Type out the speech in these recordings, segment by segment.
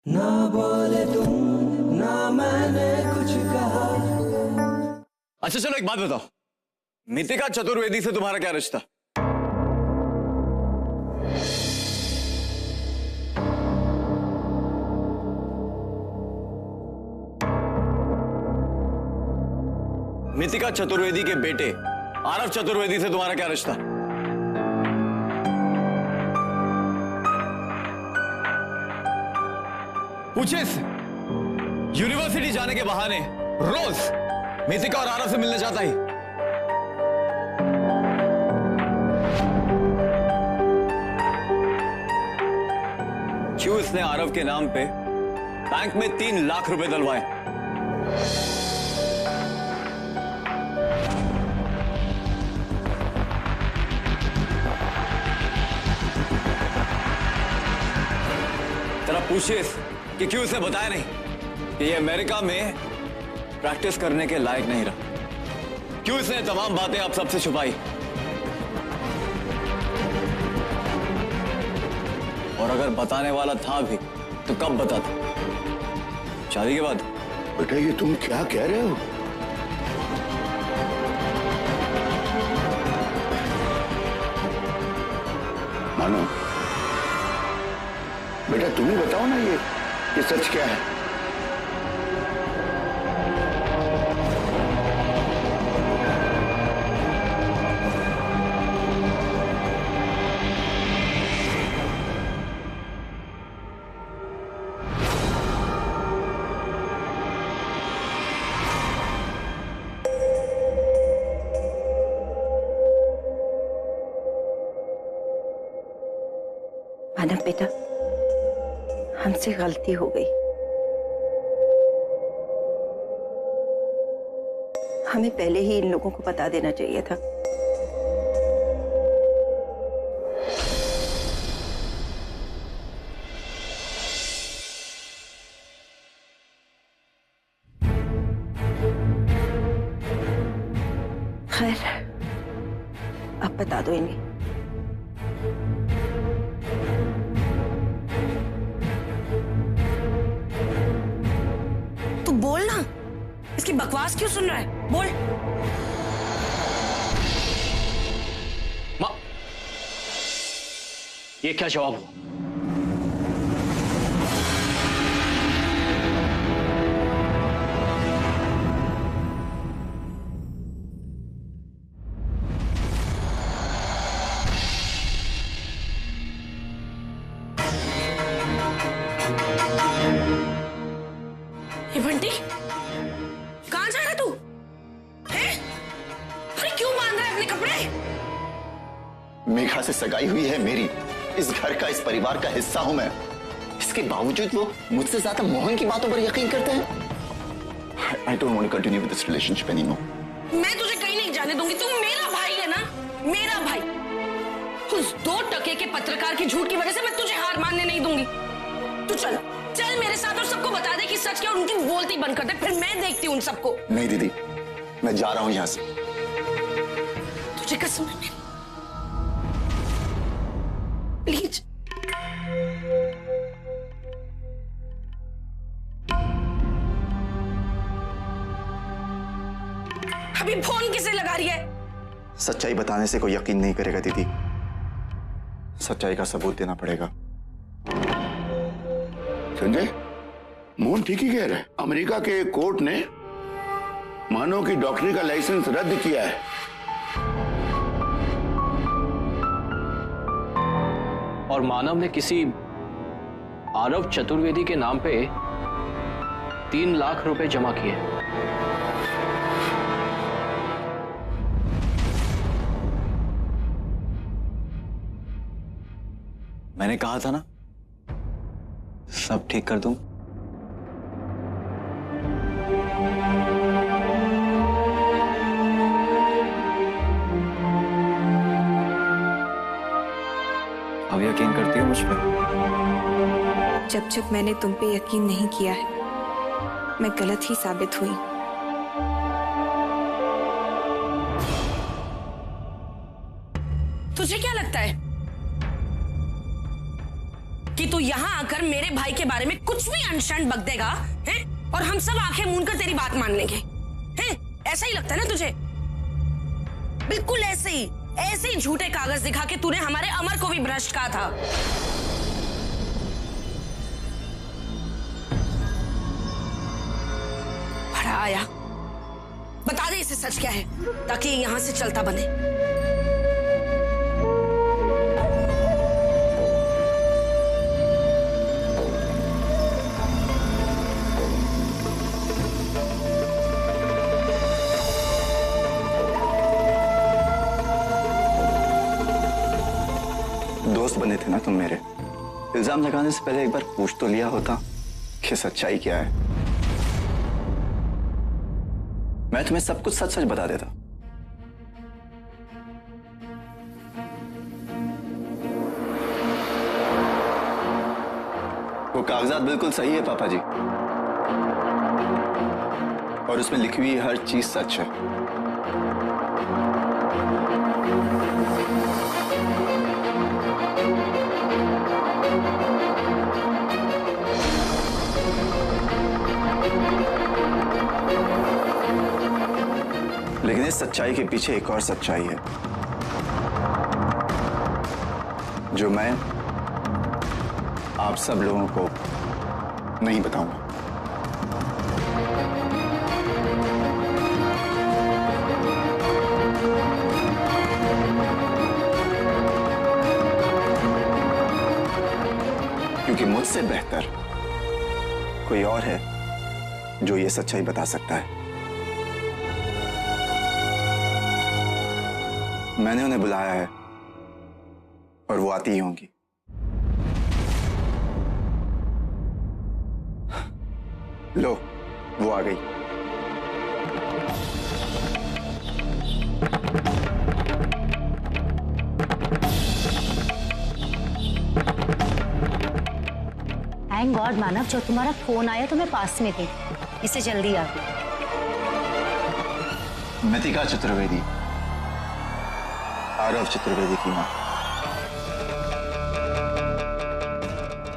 ना बोले तुम, ना मैंने कुछ कहा। अच्छा चलो एक बात बताओ, मितिका चतुर्वेदी से तुम्हारा क्या रिश्ता? मितिका चतुर्वेदी के बेटे आरव चतुर्वेदी से तुम्हारा क्या रिश्ता? पूछे इससे। यूनिवर्सिटी जाने के बहाने रोज मितिका और आरव से मिलने जाता ही। क्यों इसने आरव के नाम पे बैंक में 3 लाख रुपए डलवाए? जरा पूछिए कि क्यों उसे बताया नहीं कि ये अमेरिका में प्रैक्टिस करने के लायक नहीं रहा? क्यों इसने तमाम बातें आप सबसे छुपाई? और अगर बताने वाला था भी तो कब बताता? शादी के बाद? बेटा ये तुम क्या कह रहे हो? मानो बेटा तुम ही बताओ ना ये सच क्या है? मानव बेटा, हमसे गलती हो गई। हमें पहले ही इन लोगों को बता देना चाहिए था। खैर, अब बता दो इन्हें। बोल ना, इसकी बकवास क्यों सुन रहा है? बोल। माँ, ये क्या जवाब हुआ? बंटी, कहां जा रहा है तू? अरे क्यों बांध रहा है अपने कपड़े? मेघा से सगाई हुई है मेरी। इस घर का, इस परिवार का हिस्सा हूं मैं। इसके बावजूद वो मुझसे ज्यादा मोहन की बातों पर यकीन करते हैं। I don't want to continue with this relationship anymore. मैं तुझे कहीं नहीं जाने दूंगी। तू मेरा भाई है ना, मेरा भाई। उस 2 टके के पत्रकार की झूठ की वजह से मैं तुझे हार मानने नहीं दूंगी। तू चल चल मेरे साथ और सबको बता दे कि सच क्या, और उनकी बोलती बंद कर दे। फिर मैं देखती हूँ उन सबको। नहीं दीदी, मैं जा रहा हूं यहां से। तुझे कसम है प्लीज। अभी फोन किसे लगा रही है? सच्चाई बताने से कोई यकीन नहीं करेगा दीदी। सच्चाई का सबूत देना पड़ेगा। संजय, मोहन ठीक ही कह रहा है। अमेरिका के कोर्ट ने मानव की डॉक्टरी का लाइसेंस रद्द किया है। और मानव ने किसी आरव चतुर्वेदी के नाम पे 3 लाख रुपए जमा किए। मैंने कहा था ना, सब ठीक कर दूं। अब यकीन करती हो मुझ पे? जब जब मैंने तुम पे यकीन नहीं किया है, मैं गलत ही साबित हुई। तुझे क्या लगता है कि तू यहाँ आकर मेरे भाई के बारे में कुछ भी अनशन बक देगा है, और हम सब आंखें मूंद कर तेरी बात मान लेंगे हैं? ऐसा ही लगता है ना तुझे? बिल्कुल ऐसे ही झूठे कागज दिखा के तूने हमारे अमर को भी भ्रष्ट कहा था। बड़ा आया, बता दे इसे सच क्या है ताकि ये यहां से चलता बने। दोस्त बने थे ना तुम मेरे, इल्जाम लगाने से पहले एक बार पूछ तो लिया होता कि सच्चाई क्या है। मैं तुम्हें सब कुछ सच सच बता देता। वो कागजात बिल्कुल सही है पापा जी, और उसमें लिखी हुई हर चीज सच है। लेकिन इस सच्चाई के पीछे एक और सच्चाई है जो मैं आप सब लोगों को नहीं बताऊंगा। क्योंकि मुझसे बेहतर कोई और है जो ये सच्चाई बता सकता है। मैंने उन्हें बुलाया है और वो आती ही होंगी। लो, वो आ गई। थैंक गॉड मानव, जो तुम्हारा फोन आया तो मैं पास में थी, इससे जल्दी आ गई। मितिका चतुर्वेदी, आरव चतुर्वेदी की मां।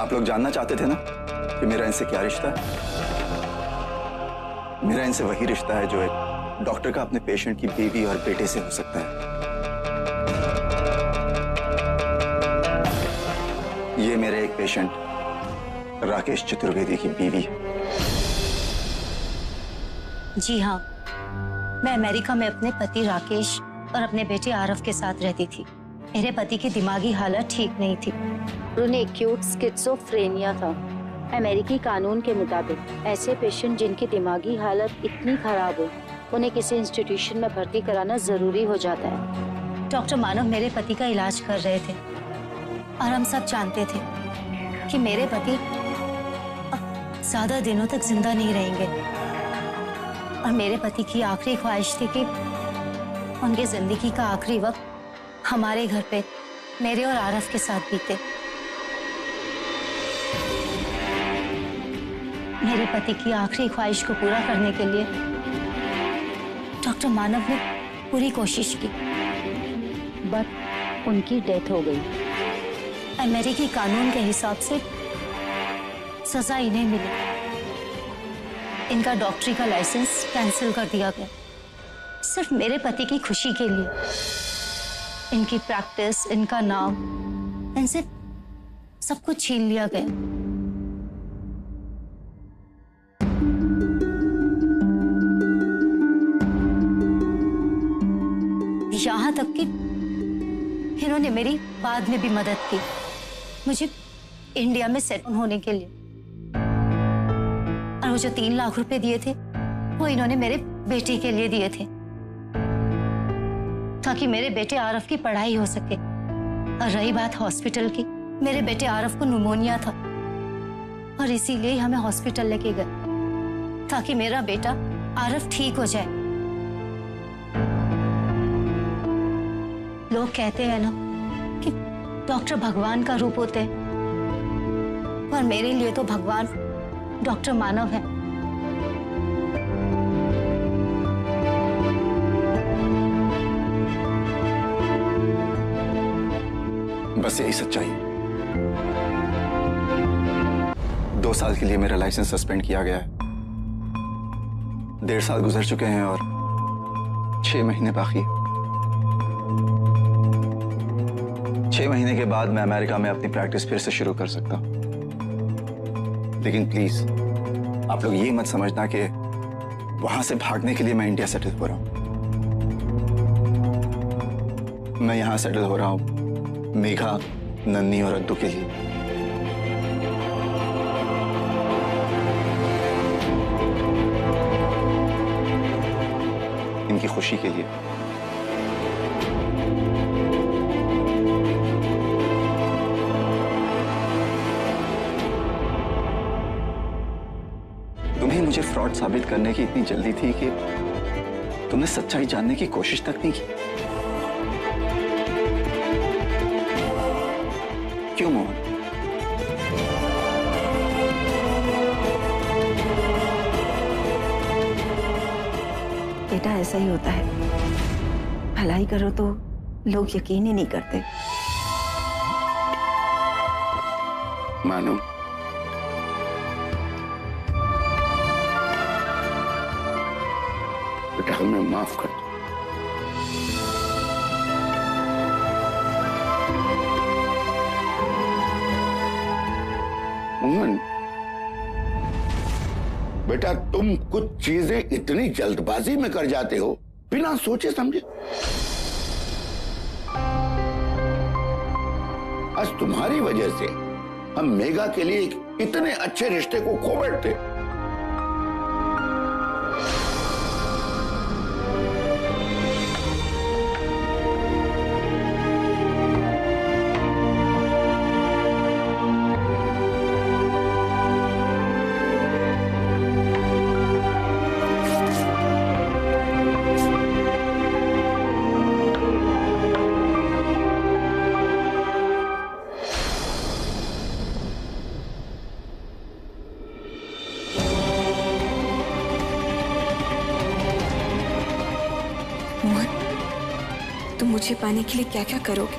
आप लोग जानना चाहते थे ना कि मेरा इनसे क्या रिश्ता है? मेरा इनसे वही रिश्ता है जो एक डॉक्टर का अपने पेशेंट की बीवी और बेटे से हो सकता है। ये मेरे एक पेशेंट राकेश चतुर्वेदी की बीवी है। जी हाँ, मैं अमेरिका में अपने पति राकेश और अपने बेटे आरव के साथ रहती थी। मेरे पति की दिमागी हालत ठीक नहीं थी। उन्हें एक्यूट स्किज़ोफ्रेनिया था। अमेरिकी कानून के मुताबिक ऐसे पेशेंट जिनकी दिमागी हालत इतनी खराब हो, उन्हें किसी इंस्टीट्यूशन में भर्ती कराना जरूरी हो जाता है। डॉक्टर मानव मेरे पति का इलाज कर रहे थे और हम सब जानते थे कि मेरे पति अब ज्यादा दिनों तक जिंदा नहीं रहेंगे, और मेरे पति की आखिरी ख्वाहिश थी कि उनकी जिंदगी का आखिरी वक्त हमारे घर पे मेरे और आरव के साथ बीते। मेरे पति की आखिरी ख्वाहिश को पूरा करने के लिए डॉक्टर मानव ने पूरी कोशिश की, बट उनकी डेथ हो गई। अमेरिकी कानून के हिसाब से सजा इन्हें मिली। इनका डॉक्टरी का लाइसेंस कैंसिल कर दिया गया सिर्फ मेरे पति की खुशी के लिए। इनकी प्रैक्टिस, इनका नाम, इनसे सब कुछ छीन लिया गया। यहाँ तक कि इन्होंने मेरी बाद में भी मदद की, मुझे इंडिया में सेटल होने के लिए। और वो जो 3 लाख रुपए दिए थे वो इन्होंने मेरे बेटे के लिए दिए थे ताकि मेरे बेटे आरव की पढ़ाई हो सके। और रही बात हॉस्पिटल की, मेरे बेटे आरव को न्यूमोनिया था और इसीलिए हमें हॉस्पिटल लेके गए ताकि मेरा बेटा आरव ठीक हो जाए। लोग कहते हैं ना कि डॉक्टर भगवान का रूप होते हैं, पर मेरे लिए तो भगवान डॉक्टर मानव है। बस यही सच्चाई है। 2 साल के लिए मेरा लाइसेंस सस्पेंड किया गया है। 1.5 साल गुजर चुके हैं और 6 महीने बाकी है। 6 महीने के बाद मैं अमेरिका में अपनी प्रैक्टिस फिर से शुरू कर सकता हूं। लेकिन प्लीज आप लोग ये मत समझना कि वहां से भागने के लिए मैं इंडिया सेटल हो रहा हूं। मैं यहां सेटल हो रहा हूं मेघा, नन्नी और अद्दू के लिए। इनकी खुशी के लिए। तुम्हें मुझे फ्रॉड साबित करने की इतनी जल्दी थी कि तुमने सच्चाई जानने की कोशिश तक नहीं की। क्यों मोहन? बेटा ऐसा ही होता है, भलाई करो तो लोग यकीन ही नहीं करते। मानो बेटा हमें माफ कर दो। मोहन बेटा तुम कुछ चीजें इतनी जल्दबाजी में कर जाते हो बिना सोचे समझे। आज तुम्हारी वजह से हम मेघा के लिए एक इतने अच्छे रिश्ते को खो बैठते। मोहन, तुम मुझे पाने के लिए क्या क्या करोगे?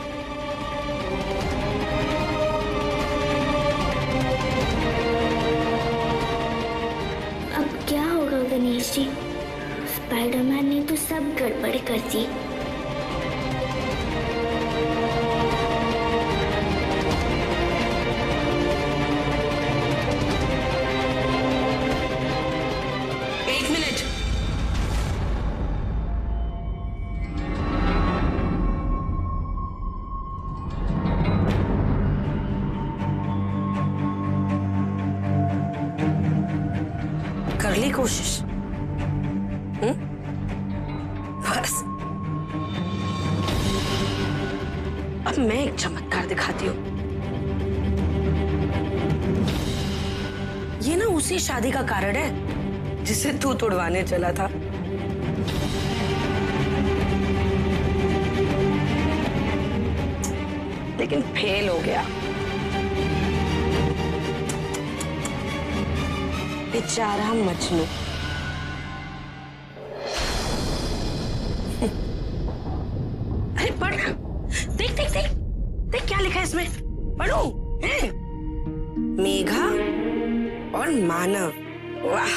अब क्या होगा गणेश जी? स्पाइडरमैन ने तो सब गड़बड़ कर दी। एक मिनट। कर ली कोशिश? बस अब मैं एक चमत्कार दिखाती हूँ। ये ना उसी शादी का कारण है जिसे तू तोड़वाने चला था। लेकिन फेल हो गया। बेचारा मजनू। अरे पढ़, देख देख देख देख क्या लिखा है इसमें, पढ़ो। मेघा और मानव, वाह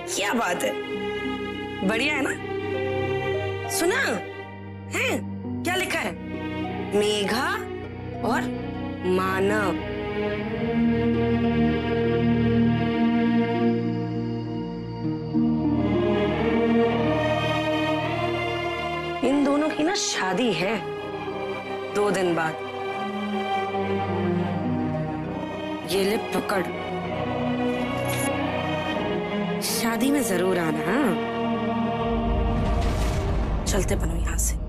क्या बात है, बढ़िया है ना? सुना है क्या लिखा है? मेघा और मानव। इन दोनों की ना शादी है 2 दिन बाद। ये ले पकड़, शादी में जरूर आना। हाँ? चलते बनो यहां से।